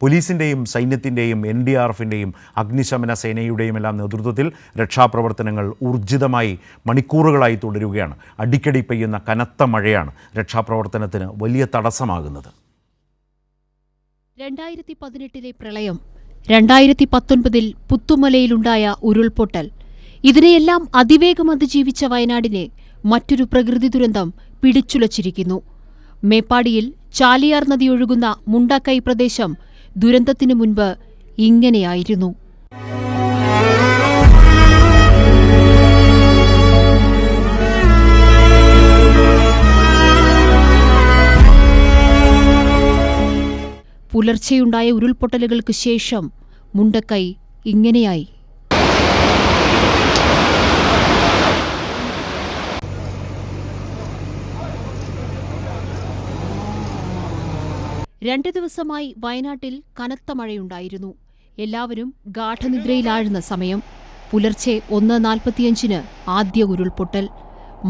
പോലീസിൻ്റെയും സൈന്യത്തിൻ്റെയും NDRFിൻ്റെയും അഗ്നിശമന സേനയുടെയും എല്ലാം നേതൃത്വത്തിൽ രക്ഷാപ്രവർത്തനങ്ങൾ ഊർജിതമായി മണിക്കൂറുകളായി തുടരുകയാണ്. അടിക്കടി പെയ്യുന്ന കനത്ത മഴയാണ് രക്ഷാപ്രവർത്തനത്തിന് വലിയ തടസ്സമാകുന്നത്. 2018 പ്രളയം, 2019 പുത്തുമലയിലുണ്ടായ ഉരുൾപൊട്ടൽ, ഇതിനെയെല്ലാം അതിവേഗം അതിജീവിച്ച വയനാടിനെ മറ്റൊരു പ്രകൃതി ദുരന്തം പിടിച്ചുലച്ചിരിക്കുന്നു. മേപ്പാടിയിൽ ചാലിയാർ നദി ഒഴുകുന്ന മുണ്ടക്കൈ പ്രദേശം ദുരന്തത്തിനു മുൻപ് ഇങ്ങനെയായിരുന്നു. പുലർച്ചെയുണ്ടായ ഉരുൾപൊട്ടലുകൾക്ക് ശേഷം മുണ്ടക്കൈ ഇങ്ങനെയായി. രണ്ട് ദിവസമായി വയനാട്ടിൽ കനത്ത മഴയുണ്ടായിരുന്നു. എല്ലാവരും ഗാഠനിദ്രയിലാഴ്ന്ന സമയം. പുലർച്ചെ 1:45 ആദ്യ ഉരുൾപൊട്ടൽ.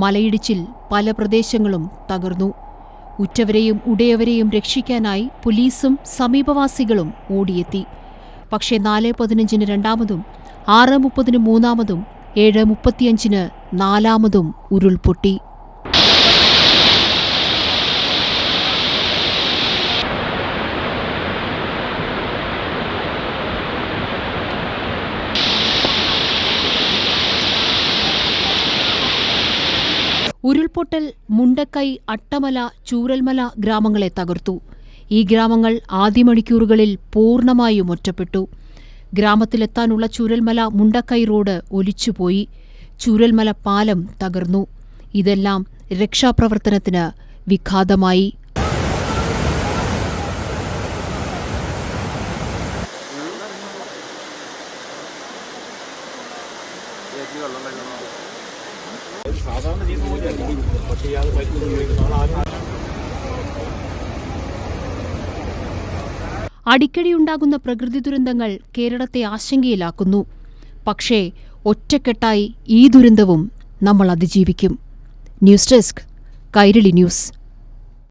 മലയിടിച്ചിൽ പല പ്രദേശങ്ങളും തകർന്നു. ഉറ്റവരെയും ഉടയവരെയും രക്ഷിക്കാനായി പോലീസും സമീപവാസികളും ഓടിയെത്തി. പക്ഷേ 4:15 രണ്ടാമതും, 6:30 മൂന്നാമതും, 7:35 നാലാമതും ഉരുൾപൊട്ടി. ഉരുൾപൊട്ടൽ മുണ്ടക്കൈ, അട്ടമല, ചൂരൽമല ഗ്രാമങ്ങളെ തകർത്തു. ഈ ഗ്രാമങ്ങൾ ആദ്യ മണിക്കൂറുകളിൽ പൂർണ്ണമായും ഒറ്റപ്പെട്ടു. ഗ്രാമത്തിലെത്താനുള്ള ചൂരൽമല മുണ്ടക്കൈ റോഡ് ഒലിച്ചുപോയി. ചൂരൽമല പാലം തകർന്നു. ഇതെല്ലാം രക്ഷാപ്രവർത്തനത്തിന് വിഘാതമായി. അടിക്കടിയുണ്ടാകുന്ന പ്രകൃതി ദുരന്തങ്ങൾ കേരളത്തെ ആശങ്കയിലാക്കുന്നു. പക്ഷേ ഒറ്റക്കെട്ടായി ഈ ദുരന്തവും നമ്മൾ അതിജീവിക്കും. News desk, Kairali news.